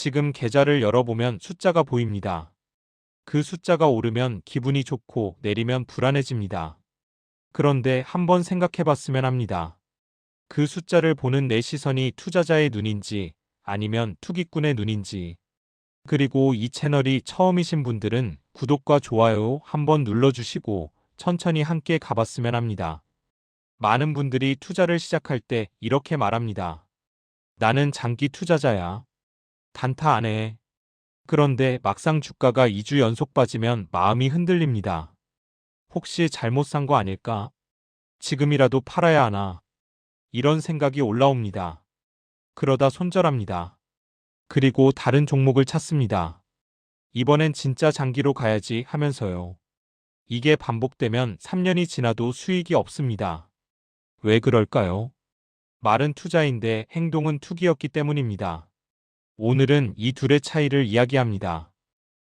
지금 계좌를 열어보면 숫자가 보입니다. 그 숫자가 오르면 기분이 좋고 내리면 불안해집니다. 그런데 한번 생각해 봤으면 합니다. 그 숫자를 보는 내 시선이 투자자의 눈인지 아니면 투기꾼의 눈인지. 그리고 이 채널이 처음이신 분들은 구독과 좋아요 한번 눌러주시고 천천히 함께 가봤으면 합니다. 많은 분들이 투자를 시작할 때 이렇게 말합니다. 나는 장기 투자자야. 단타 안 해. 그런데 막상 주가가 2주 연속 빠지면 마음이 흔들립니다. 혹시 잘못 산 거 아닐까? 지금이라도 팔아야 하나? 이런 생각이 올라옵니다. 그러다 손절합니다. 그리고 다른 종목을 찾습니다. 이번엔 진짜 장기로 가야지 하면서요. 이게 반복되면 3년이 지나도 수익이 없습니다. 왜 그럴까요? 말은 투자인데 행동은 투기였기 때문입니다. 오늘은 이 둘의 차이를 이야기합니다.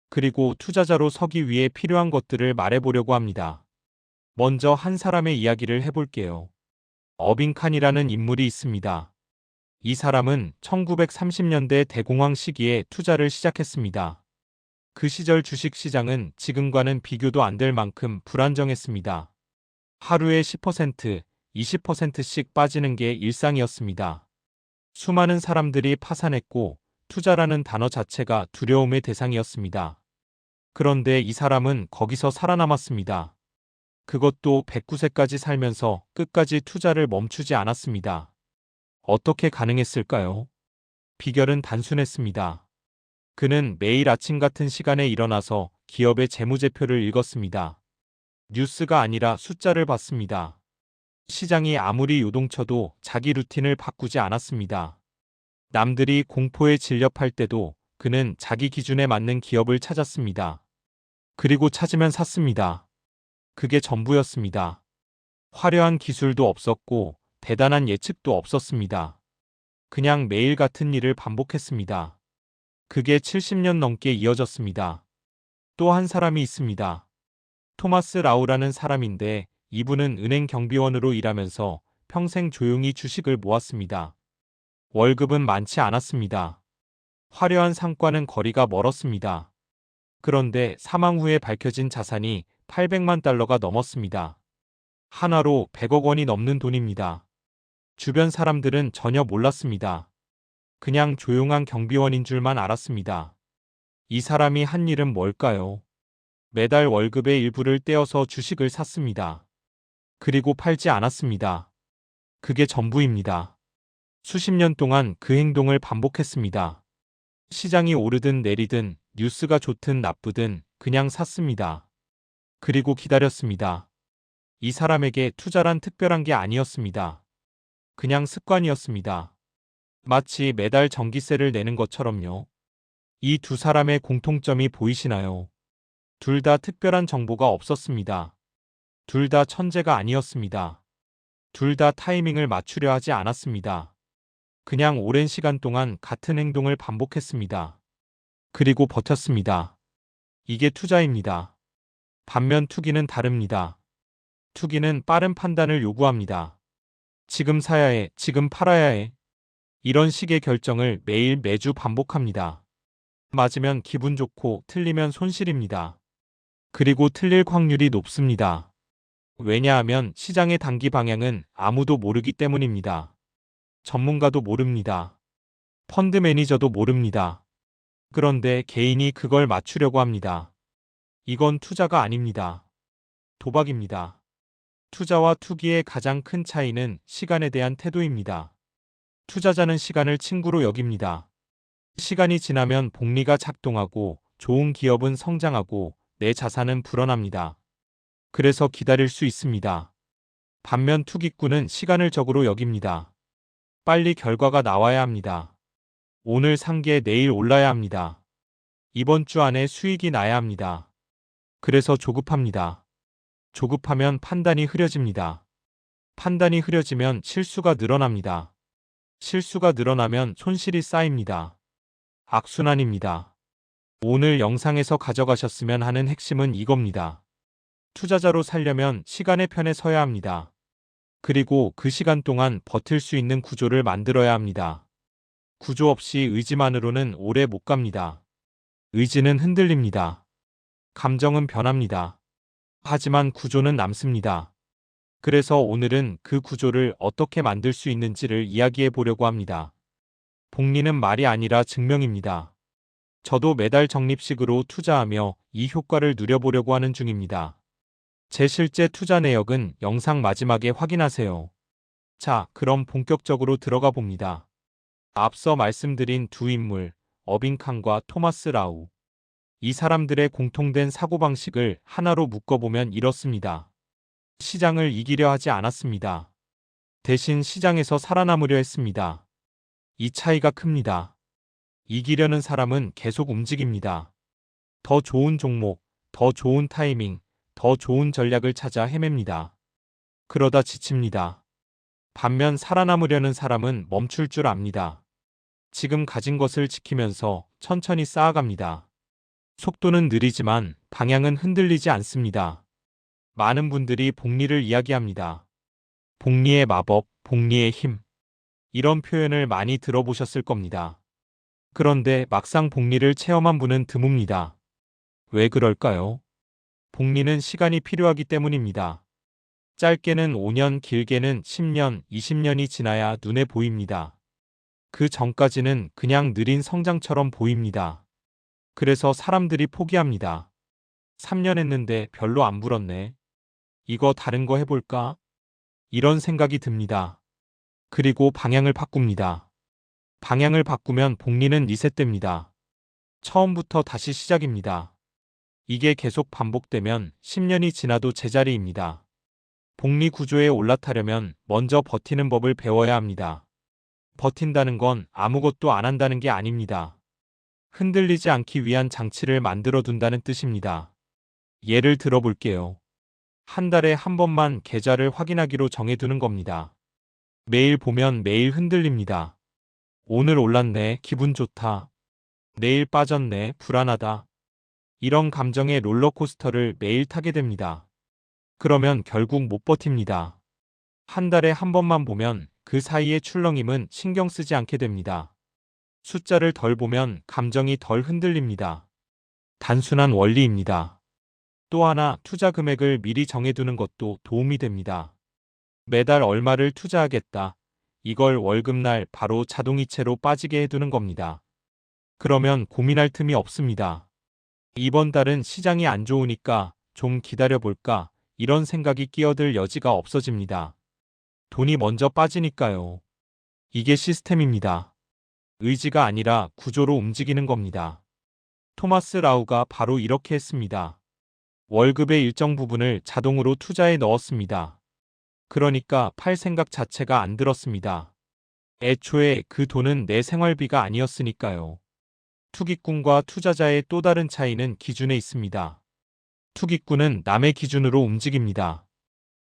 그리고 투자자로 서기 위해 필요한 것들을 말해보려고 합니다. 먼저 한 사람의 이야기를 해볼게요. 어빙칸이라는 인물이 있습니다. 이 사람은 1930년대 대공황 시기에 투자를 시작했습니다. 그 시절 주식시장은 지금과는 비교도 안 될 만큼 불안정했습니다. 하루에 10%, 20%씩 빠지는 게 일상이었습니다. 수많은 사람들이 파산했고 투자라는 단어 자체가 두려움의 대상이었습니다. 그런데 이 사람은 거기서 살아남았습니다. 그것도 109세까지 살면서 끝까지 투자를 멈추지 않았습니다. 어떻게 가능했을까요? 비결은 단순했습니다. 그는 매일 아침 같은 시간에 일어나서 기업의 재무제표를 읽었습니다. 뉴스가 아니라 숫자를 봤습니다. 시장이 아무리 요동쳐도 자기 루틴을 바꾸지 않았습니다. 남들이 공포에 질렵할 때도 그는 자기 기준에 맞는 기업을 찾았습니다. 그리고 찾으면 샀습니다. 그게 전부였습니다. 화려한 기술도 없었고 대단한 예측도 없었습니다. 그냥 매일 같은 일을 반복했습니다. 그게 70년 넘게 이어졌습니다. 또 한 사람이 있습니다. 토마스 라우라는 사람인데 이분은 은행 경비원으로 일하면서 평생 조용히 주식을 모았습니다. 월급은 많지 않았습니다. 화려한 상과는 거리가 멀었습니다. 그런데 사망 후에 밝혀진 자산이 800만 달러가 넘었습니다. 하나로 100억 원이 넘는 돈입니다. 주변 사람들은 전혀 몰랐습니다. 그냥 조용한 경비원인 줄만 알았습니다. 이 사람이 한 일은 뭘까요? 매달 월급의 일부를 떼어서 주식을 샀습니다. 그리고 팔지 않았습니다. 그게 전부입니다. 수십 년 동안 그 행동을 반복했습니다. 시장이 오르든 내리든 뉴스가 좋든 나쁘든 그냥 샀습니다. 그리고 기다렸습니다. 이 사람에게 투자란 특별한 게 아니었습니다. 그냥 습관이었습니다. 마치 매달 전기세를 내는 것처럼요. 이 두 사람의 공통점이 보이시나요? 둘 다 특별한 정보가 없었습니다. 둘 다 천재가 아니었습니다. 둘 다 타이밍을 맞추려 하지 않았습니다. 그냥 오랜 시간 동안 같은 행동을 반복했습니다. 그리고 버텼습니다. 이게 투자입니다. 반면 투기는 다릅니다. 투기는 빠른 판단을 요구합니다. 지금 사야 해, 지금 팔아야 해. 이런 식의 결정을 매일 매주 반복합니다. 맞으면 기분 좋고 틀리면 손실입니다. 그리고 틀릴 확률이 높습니다. 왜냐하면 시장의 단기 방향은 아무도 모르기 때문입니다. 전문가도 모릅니다. 펀드 매니저도 모릅니다. 그런데 개인이 그걸 맞추려고 합니다. 이건 투자가 아닙니다. 도박입니다. 투자와 투기의 가장 큰 차이는 시간에 대한 태도입니다. 투자자는 시간을 친구로 여깁니다. 시간이 지나면 복리가 작동하고 좋은 기업은 성장하고 내 자산은 불어납니다. 그래서 기다릴 수 있습니다. 반면 투기꾼은 시간을 적으로 여깁니다. 빨리 결과가 나와야 합니다. 오늘 산 게 내일 올라야 합니다. 이번 주 안에 수익이 나야 합니다. 그래서 조급합니다. 조급하면 판단이 흐려집니다. 판단이 흐려지면 실수가 늘어납니다. 실수가 늘어나면 손실이 쌓입니다. 악순환입니다. 오늘 영상에서 가져가셨으면 하는 핵심은 이겁니다. 투자자로 살려면 시간의 편에 서야 합니다. 그리고 그 시간 동안 버틸 수 있는 구조를 만들어야 합니다. 구조 없이 의지만으로는 오래 못 갑니다. 의지는 흔들립니다. 감정은 변합니다. 하지만 구조는 남습니다. 그래서 오늘은 그 구조를 어떻게 만들 수 있는지를 이야기해 보려고 합니다. 복리는 말이 아니라 증명입니다. 저도 매달 적립식으로 투자하며 이 효과를 누려보려고 하는 중입니다. 제 실제 투자 내역은 영상 마지막에 확인하세요. 자, 그럼 본격적으로 들어가 봅니다. 앞서 말씀드린 두 인물, 어빙칸과 토마스 라우. 이 사람들의 공통된 사고방식을 하나로 묶어보면 이렇습니다. 시장을 이기려 하지 않았습니다. 대신 시장에서 살아남으려 했습니다. 이 차이가 큽니다. 이기려는 사람은 계속 움직입니다. 더 좋은 종목, 더 좋은 타이밍, 더 좋은 전략을 찾아 헤맵니다. 그러다 지칩니다. 반면 살아남으려는 사람은 멈출 줄 압니다. 지금 가진 것을 지키면서 천천히 쌓아갑니다. 속도는 느리지만 방향은 흔들리지 않습니다. 많은 분들이 복리를 이야기합니다. 복리의 마법, 복리의 힘. 이런 표현을 많이 들어보셨을 겁니다. 그런데 막상 복리를 체험한 분은 드뭅니다. 왜 그럴까요? 복리는 시간이 필요하기 때문입니다. 짧게는 5년, 길게는 10년, 20년이 지나야 눈에 보입니다. 그 전까지는 그냥 느린 성장처럼 보입니다. 그래서 사람들이 포기합니다. 3년 했는데 별로 안 불었네. 이거 다른 거 해볼까? 이런 생각이 듭니다. 그리고 방향을 바꿉니다. 방향을 바꾸면 복리는 리셋됩니다. 처음부터 다시 시작입니다. 이게 계속 반복되면 10년이 지나도 제자리입니다. 복리 구조에 올라타려면 먼저 버티는 법을 배워야 합니다. 버틴다는 건 아무것도 안 한다는 게 아닙니다. 흔들리지 않기 위한 장치를 만들어 둔다는 뜻입니다. 예를 들어 볼게요. 한 달에 한 번만 계좌를 확인하기로 정해두는 겁니다. 매일 보면 매일 흔들립니다. 오늘 올랐네, 기분 좋다. 내일 빠졌네, 불안하다. 이런 감정의 롤러코스터를 매일 타게 됩니다. 그러면 결국 못 버팁니다. 한 달에 한 번만 보면 그 사이의 출렁임은 신경 쓰지 않게 됩니다. 숫자를 덜 보면 감정이 덜 흔들립니다. 단순한 원리입니다. 또 하나, 투자 금액을 미리 정해두는 것도 도움이 됩니다. 매달 얼마를 투자하겠다. 이걸 월급날 바로 자동이체로 빠지게 해두는 겁니다. 그러면 고민할 틈이 없습니다. 이번 달은 시장이 안 좋으니까 좀 기다려볼까? 이런 생각이 끼어들 여지가 없어집니다. 돈이 먼저 빠지니까요. 이게 시스템입니다. 의지가 아니라 구조로 움직이는 겁니다. 토마스 라우가 바로 이렇게 했습니다. 월급의 일정 부분을 자동으로 투자에 넣었습니다. 그러니까 팔 생각 자체가 안 들었습니다. 애초에 그 돈은 내 생활비가 아니었으니까요. 투기꾼과 투자자의 또 다른 차이는 기준에 있습니다. 투기꾼은 남의 기준으로 움직입니다.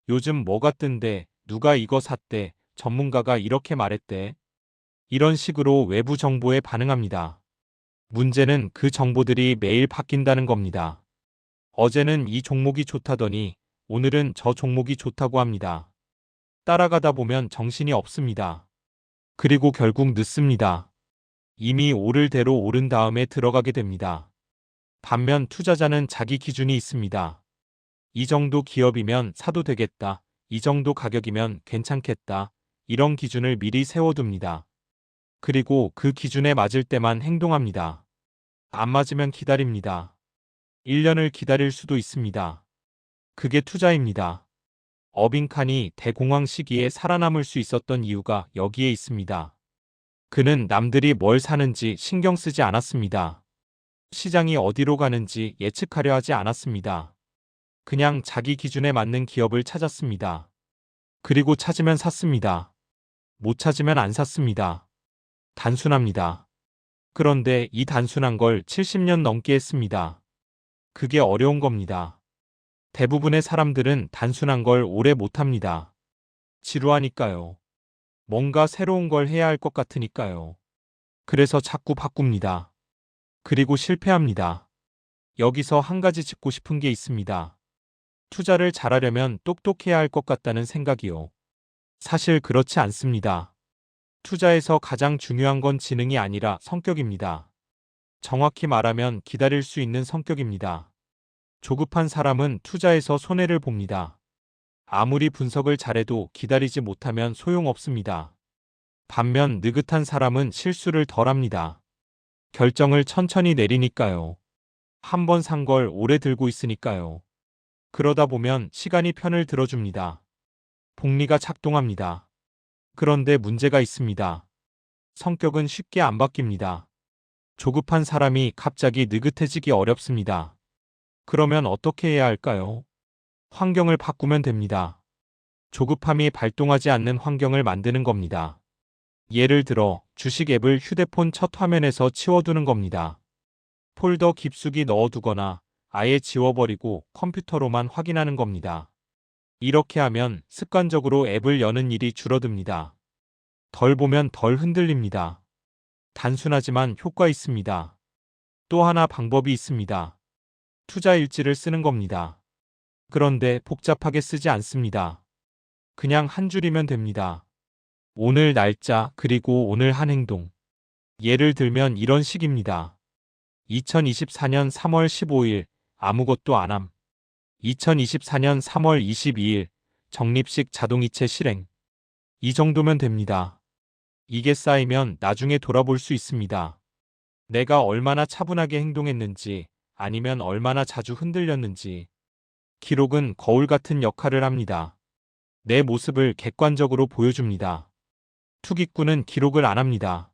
요즘 뭐가 뜬대, 누가 이거 샀대, 전문가가 이렇게 말했대. 이런 식으로 외부 정보에 반응합니다. 문제는 그 정보들이 매일 바뀐다는 겁니다. 어제는 이 종목이 좋다더니 오늘은 저 종목이 좋다고 합니다. 따라가다 보면 정신이 없습니다. 그리고 결국 늦습니다. 이미 오를 대로 오른 다음에 들어가게 됩니다. 반면 투자자는 자기 기준이 있습니다. 이 정도 기업이면 사도 되겠다. 이 정도 가격이면 괜찮겠다. 이런 기준을 미리 세워둡니다. 그리고 그 기준에 맞을 때만 행동합니다. 안 맞으면 기다립니다. 1년을 기다릴 수도 있습니다. 그게 투자입니다. 어빙칸이 대공황 시기에 살아남을 수 있었던 이유가 여기에 있습니다. 그는 남들이 뭘 사는지 신경 쓰지 않았습니다. 시장이 어디로 가는지 예측하려 하지 않았습니다. 그냥 자기 기준에 맞는 기업을 찾았습니다. 그리고 찾으면 샀습니다. 못 찾으면 안 샀습니다. 단순합니다. 그런데 이 단순한 걸 70년 넘게 했습니다. 그게 어려운 겁니다. 대부분의 사람들은 단순한 걸 오래 못합니다. 지루하니까요. 뭔가 새로운 걸 해야 할 것 같으니까요. 그래서 자꾸 바꿉니다. 그리고 실패합니다. 여기서 한 가지 짚고 싶은 게 있습니다. 투자를 잘하려면 똑똑해야 할 것 같다는 생각이요. 사실 그렇지 않습니다. 투자에서 가장 중요한 건 지능이 아니라 성격입니다. 정확히 말하면 기다릴 수 있는 성격입니다. 조급한 사람은 투자에서 손해를 봅니다. 아무리 분석을 잘해도 기다리지 못하면 소용없습니다. 반면 느긋한 사람은 실수를 덜 합니다. 결정을 천천히 내리니까요. 한 번 산 걸 오래 들고 있으니까요. 그러다 보면 시간이 편을 들어줍니다. 복리가 작동합니다. 그런데 문제가 있습니다. 성격은 쉽게 안 바뀝니다. 조급한 사람이 갑자기 느긋해지기 어렵습니다. 그러면 어떻게 해야 할까요? 환경을 바꾸면 됩니다. 조급함이 발동하지 않는 환경을 만드는 겁니다. 예를 들어 주식 앱을 휴대폰 첫 화면에서 치워두는 겁니다. 폴더 깊숙이 넣어두거나 아예 지워버리고 컴퓨터로만 확인하는 겁니다. 이렇게 하면 습관적으로 앱을 여는 일이 줄어듭니다. 덜 보면 덜 흔들립니다. 단순하지만 효과 있습니다. 또 하나 방법이 있습니다. 투자 일지를 쓰는 겁니다. 그런데 복잡하게 쓰지 않습니다. 그냥 한 줄이면 됩니다. 오늘 날짜 그리고 오늘 한 행동. 예를 들면 이런 식입니다. 2024년 3월 15일 아무것도 안 함. 2024년 3월 22일 적립식 자동이체 실행. 이 정도면 됩니다. 이게 쌓이면 나중에 돌아볼 수 있습니다. 내가 얼마나 차분하게 행동했는지 아니면 얼마나 자주 흔들렸는지. 기록은 거울 같은 역할을 합니다. 내 모습을 객관적으로 보여줍니다. 투기꾼은 기록을 안 합니다.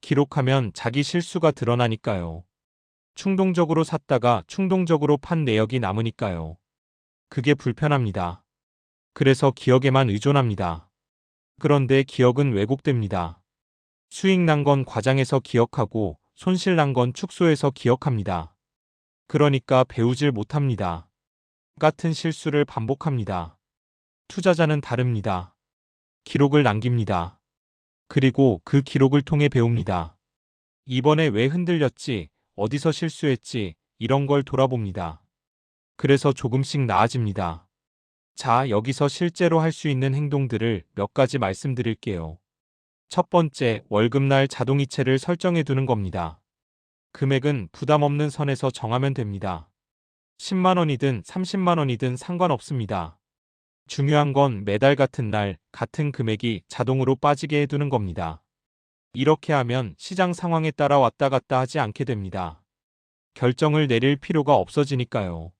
기록하면 자기 실수가 드러나니까요. 충동적으로 샀다가 충동적으로 판 내역이 남으니까요. 그게 불편합니다. 그래서 기억에만 의존합니다. 그런데 기억은 왜곡됩니다. 수익 난 건 과장해서 기억하고 손실 난 건 축소해서 기억합니다. 그러니까 배우질 못합니다. 같은 실수를 반복합니다. 투자자는 다릅니다. 기록을 남깁니다. 그리고 그 기록을 통해 배웁니다. 이번에 왜 흔들렸지, 어디서 실수했지, 이런 걸 돌아봅니다. 그래서 조금씩 나아집니다. 자, 여기서 실제로 할 수 있는 행동들을 몇 가지 말씀드릴게요. 첫 번째, 월급날 자동이체를 설정해 두는 겁니다. 금액은 부담 없는 선에서 정하면 됩니다. 10만 원이든 30만 원이든 상관없습니다. 중요한 건 매달 같은 날, 같은 금액이 자동으로 빠지게 해두는 겁니다. 이렇게 하면 시장 상황에 따라 왔다 갔다 하지 않게 됩니다. 결정을 내릴 필요가 없어지니까요.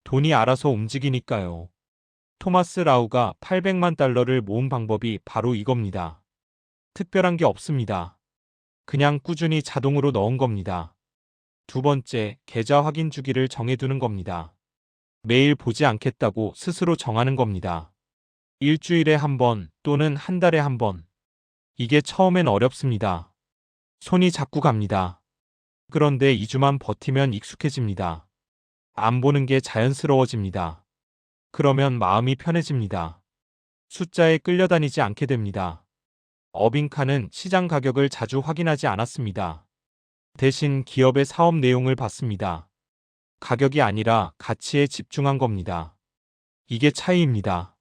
돈이 알아서 움직이니까요. 토마스 라우가 800만 달러를 모은 방법이 바로 이겁니다. 특별한 게 없습니다. 그냥 꾸준히 자동으로 넣은 겁니다. 두 번째, 계좌 확인 주기를 정해두는 겁니다. 매일 보지 않겠다고 스스로 정하는 겁니다. 일주일에 한 번 또는 한 달에 한 번. 이게 처음엔 어렵습니다. 손이 자꾸 갑니다. 그런데 2주만 버티면 익숙해집니다. 안 보는 게 자연스러워집니다. 그러면 마음이 편해집니다. 숫자에 끌려다니지 않게 됩니다. 어빙카는 시장 가격을 자주 확인하지 않았습니다. 대신 기업의 사업 내용을 봤습니다. 가격이 아니라 가치에 집중한 겁니다. 이게 차이입니다.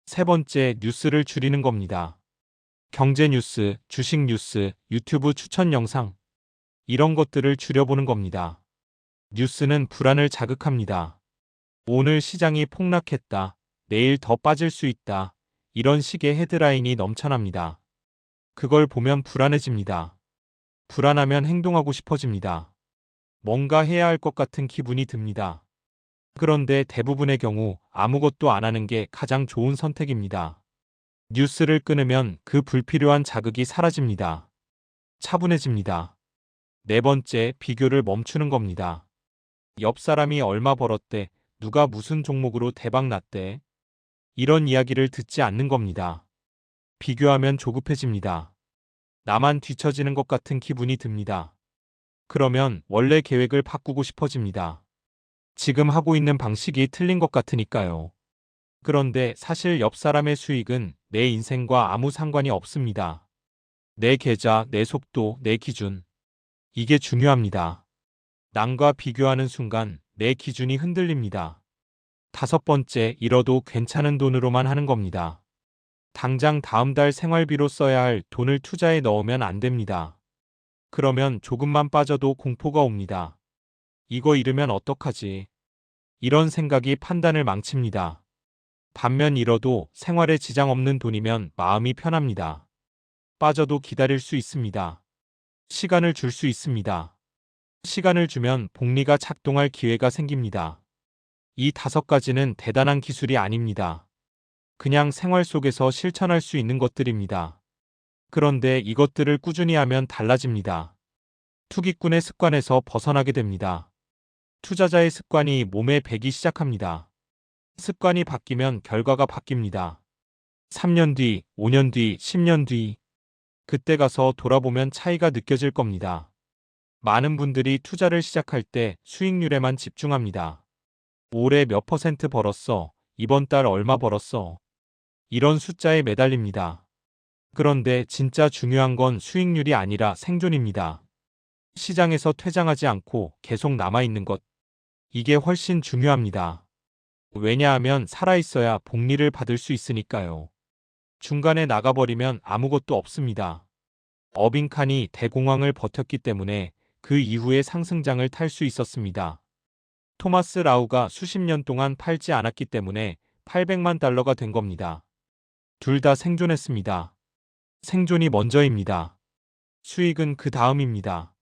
세 번째, 뉴스를 줄이는 겁니다. 경제 뉴스, 주식 뉴스, 유튜브 추천 영상. 이런 것들을 줄여보는 겁니다. 뉴스는 불안을 자극합니다. 오늘 시장이 폭락했다. 내일 더 빠질 수 있다. 이런 식의 헤드라인이 넘쳐납니다. 그걸 보면 불안해집니다. 불안하면 행동하고 싶어집니다. 뭔가 해야 할 것 같은 기분이 듭니다. 그런데 대부분의 경우 아무것도 안 하는 게 가장 좋은 선택입니다. 뉴스를 끊으면 그 불필요한 자극이 사라집니다. 차분해집니다. 네 번째, 비교를 멈추는 겁니다. 옆 사람이 얼마 벌었대, 누가 무슨 종목으로 대박 났대. 이런 이야기를 듣지 않는 겁니다. 비교하면 조급해집니다. 나만 뒤처지는 것 같은 기분이 듭니다. 그러면 원래 계획을 바꾸고 싶어집니다. 지금 하고 있는 방식이 틀린 것 같으니까요. 그런데 사실 옆 사람의 수익은 내 인생과 아무 상관이 없습니다. 내 계좌, 내 속도, 내 기준. 이게 중요합니다. 남과 비교하는 순간 내 기준이 흔들립니다. 다섯 번째, 잃어도 괜찮은 돈으로만 하는 겁니다. 당장 다음 달 생활비로 써야 할 돈을 투자에 넣으면 안 됩니다. 그러면 조금만 빠져도 공포가 옵니다. 이거 잃으면 어떡하지? 이런 생각이 판단을 망칩니다. 반면 잃어도 생활에 지장 없는 돈이면 마음이 편합니다. 빠져도 기다릴 수 있습니다. 시간을 줄 수 있습니다. 시간을 주면 복리가 작동할 기회가 생깁니다. 이 5가지는 대단한 기술이 아닙니다. 그냥 생활 속에서 실천할 수 있는 것들입니다. 그런데 이것들을 꾸준히 하면 달라집니다. 투기꾼의 습관에서 벗어나게 됩니다. 투자자의 습관이 몸에 배기 시작합니다. 습관이 바뀌면 결과가 바뀝니다. 3년 뒤, 5년 뒤, 10년 뒤, 그때 가서 돌아보면 차이가 느껴질 겁니다. 많은 분들이 투자를 시작할 때 수익률에만 집중합니다. 올해 몇 퍼센트 벌었어? 이번 달 얼마 벌었어? 이런 숫자에 매달립니다. 그런데 진짜 중요한 건 수익률이 아니라 생존입니다. 시장에서 퇴장하지 않고 계속 남아있는 것. 이게 훨씬 중요합니다. 왜냐하면 살아있어야 복리를 받을 수 있으니까요. 중간에 나가버리면 아무것도 없습니다. 어빙칸이 대공황을 버텼기 때문에 그 이후에 상승장을 탈 수 있었습니다. 토마스 라우가 수십 년 동안 팔지 않았기 때문에 800만 달러가 된 겁니다. 둘 다 생존했습니다. 생존이 먼저입니다. 수익은 그 다음입니다.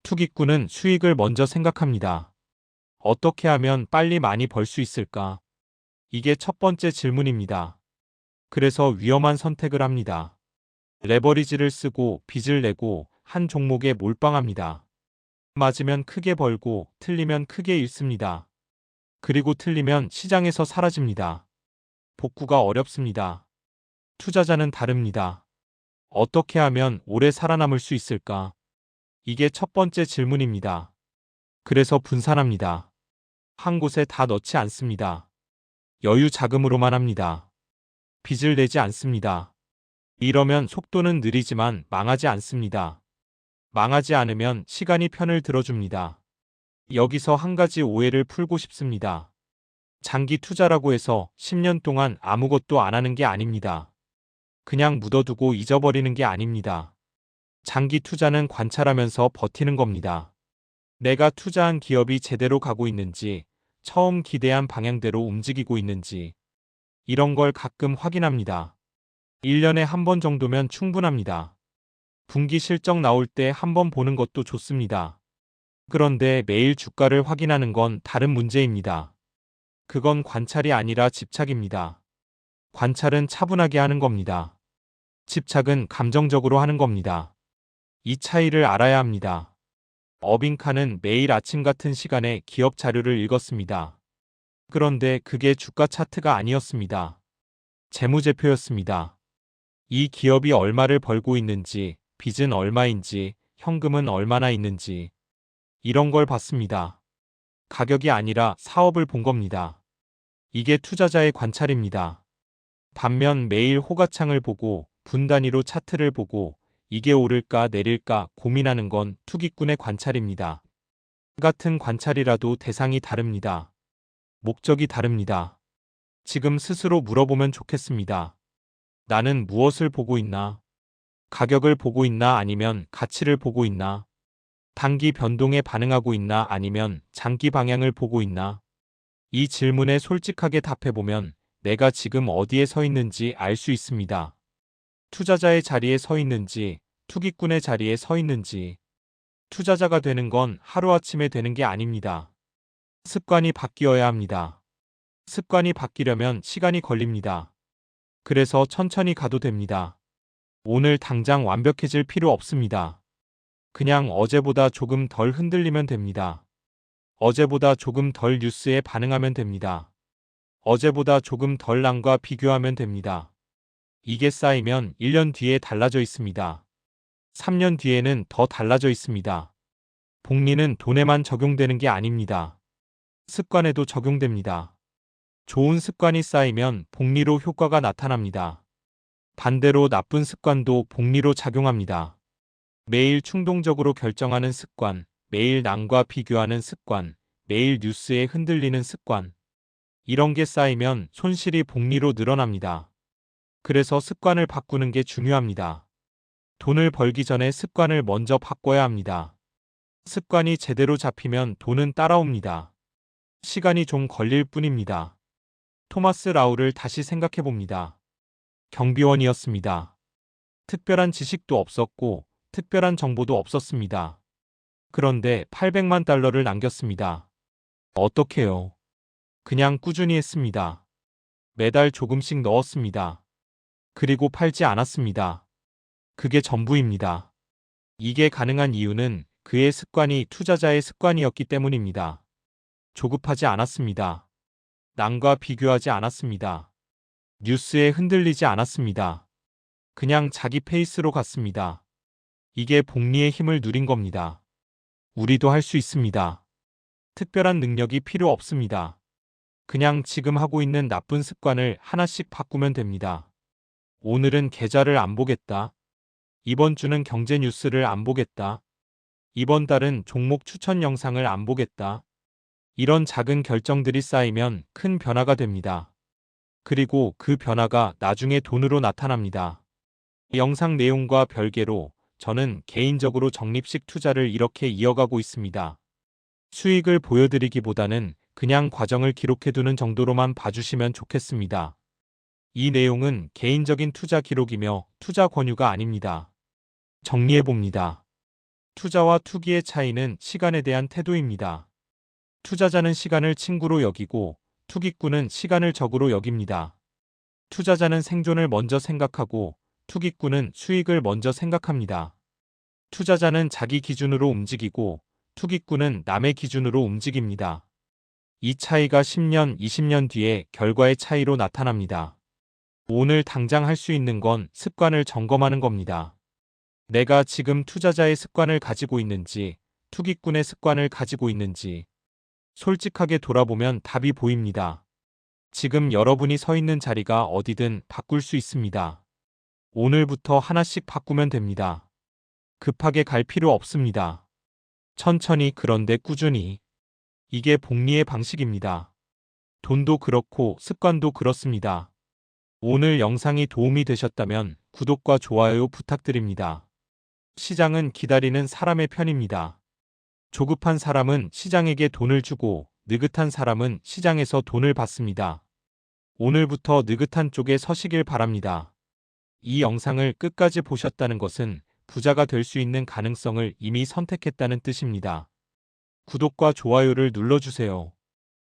투기꾼은 수익을 먼저 생각합니다. 어떻게 하면 빨리 많이 벌 수 있을까? 이게 첫 번째 질문입니다. 그래서 위험한 선택을 합니다. 레버리지를 쓰고 빚을 내고 한 종목에 몰빵합니다. 맞으면 크게 벌고 틀리면 크게 잃습니다. 그리고 틀리면 시장에서 사라집니다. 복구가 어렵습니다. 투자자는 다릅니다. 어떻게 하면 오래 살아남을 수 있을까? 이게 첫 번째 질문입니다. 그래서 분산합니다. 한 곳에 다 넣지 않습니다. 여유 자금으로만 합니다. 빚을 내지 않습니다. 이러면 속도는 느리지만 망하지 않습니다. 망하지 않으면 시간이 편을 들어줍니다. 여기서 한 가지 오해를 풀고 싶습니다. 장기 투자라고 해서 10년 동안 아무것도 안 하는 게 아닙니다. 그냥 묻어두고 잊어버리는 게 아닙니다. 장기 투자는 관찰하면서 버티는 겁니다. 내가 투자한 기업이 제대로 가고 있는지, 처음 기대한 방향대로 움직이고 있는지, 이런 걸 가끔 확인합니다. 1년에 한 번 정도면 충분합니다. 분기 실적 나올 때 한 번 보는 것도 좋습니다. 그런데 매일 주가를 확인하는 건 다른 문제입니다. 그건 관찰이 아니라 집착입니다. 관찰은 차분하게 하는 겁니다. 집착은 감정적으로 하는 겁니다. 이 차이를 알아야 합니다. 어빙칸은 매일 아침 같은 시간에 기업 자료를 읽었습니다. 그런데 그게 주가 차트가 아니었습니다. 재무제표였습니다. 이 기업이 얼마를 벌고 있는지, 빚은 얼마인지, 현금은 얼마나 있는지, 이런 걸 봤습니다. 가격이 아니라 사업을 본 겁니다. 이게 투자자의 관찰입니다. 반면 매일 호가창을 보고 분 단위로 차트를 보고 이게 오를까 내릴까 고민하는 건 투기꾼의 관찰입니다. 같은 관찰이라도 대상이 다릅니다. 목적이 다릅니다. 지금 스스로 물어보면 좋겠습니다. 나는 무엇을 보고 있나? 가격을 보고 있나 아니면 가치를 보고 있나? 단기 변동에 반응하고 있나 아니면 장기 방향을 보고 있나? 이 질문에 솔직하게 답해보면 내가 지금 어디에 서 있는지 알 수 있습니다. 투자자의 자리에 서 있는지, 투기꾼의 자리에 서 있는지. 투자자가 되는 건 하루아침에 되는 게 아닙니다. 습관이 바뀌어야 합니다. 습관이 바뀌려면 시간이 걸립니다. 그래서 천천히 가도 됩니다. 오늘 당장 완벽해질 필요 없습니다. 그냥 어제보다 조금 덜 흔들리면 됩니다. 어제보다 조금 덜 뉴스에 반응하면 됩니다. 어제보다 조금 덜 남과 비교하면 됩니다. 이게 쌓이면 1년 뒤에 달라져 있습니다. 3년 뒤에는 더 달라져 있습니다. 복리는 돈에만 적용되는 게 아닙니다. 습관에도 적용됩니다. 좋은 습관이 쌓이면 복리로 효과가 나타납니다. 반대로 나쁜 습관도 복리로 작용합니다. 매일 충동적으로 결정하는 습관, 매일 남과 비교하는 습관, 매일 뉴스에 흔들리는 습관. 이런 게 쌓이면 손실이 복리로 늘어납니다. 그래서 습관을 바꾸는 게 중요합니다. 돈을 벌기 전에 습관을 먼저 바꿔야 합니다. 습관이 제대로 잡히면 돈은 따라옵니다. 시간이 좀 걸릴 뿐입니다. 토마스 라우를 다시 생각해 봅니다. 경비원이었습니다. 특별한 지식도 없었고 특별한 정보도 없었습니다. 그런데 800만 달러를 남겼습니다. 어떻게요? 그냥 꾸준히 했습니다. 매달 조금씩 넣었습니다. 그리고 팔지 않았습니다. 그게 전부입니다. 이게 가능한 이유는 그의 습관이 투자자의 습관이었기 때문입니다. 조급하지 않았습니다. 남과 비교하지 않았습니다. 뉴스에 흔들리지 않았습니다. 그냥 자기 페이스로 갔습니다. 이게 복리의 힘을 누린 겁니다. 우리도 할 수 있습니다. 특별한 능력이 필요 없습니다. 그냥 지금 하고 있는 나쁜 습관을 하나씩 바꾸면 됩니다. 오늘은 계좌를 안 보겠다. 이번 주는 경제 뉴스를 안 보겠다. 이번 달은 종목 추천 영상을 안 보겠다. 이런 작은 결정들이 쌓이면 큰 변화가 됩니다. 그리고 그 변화가 나중에 돈으로 나타납니다. 영상 내용과 별개로 저는 개인적으로 적립식 투자를 이렇게 이어가고 있습니다. 수익을 보여드리기보다는 그냥 과정을 기록해두는 정도로만 봐주시면 좋겠습니다. 이 내용은 개인적인 투자 기록이며 투자 권유가 아닙니다. 정리해봅니다. 투자와 투기의 차이는 시간에 대한 태도입니다. 투자자는 시간을 친구로 여기고 투기꾼은 시간을 적으로 여깁니다. 투자자는 생존을 먼저 생각하고 투기꾼은 수익을 먼저 생각합니다. 투자자는 자기 기준으로 움직이고 투기꾼은 남의 기준으로 움직입니다. 이 차이가 10년, 20년 뒤에 결과의 차이로 나타납니다. 오늘 당장 할 수 있는 건 습관을 점검하는 겁니다. 내가 지금 투자자의 습관을 가지고 있는지, 투기꾼의 습관을 가지고 있는지, 솔직하게 돌아보면 답이 보입니다. 지금 여러분이 서 있는 자리가 어디든 바꿀 수 있습니다. 오늘부터 하나씩 바꾸면 됩니다. 급하게 갈 필요 없습니다. 천천히 그런데 꾸준히. 이게 복리의 방식입니다. 돈도 그렇고 습관도 그렇습니다. 오늘 영상이 도움이 되셨다면 구독과 좋아요 부탁드립니다. 시장은 기다리는 사람의 편입니다. 조급한 사람은 시장에게 돈을 주고 느긋한 사람은 시장에서 돈을 받습니다. 오늘부터 느긋한 쪽에 서시길 바랍니다. 이 영상을 끝까지 보셨다는 것은 부자가 될 수 있는 가능성을 이미 선택했다는 뜻입니다. 구독과 좋아요를 눌러주세요.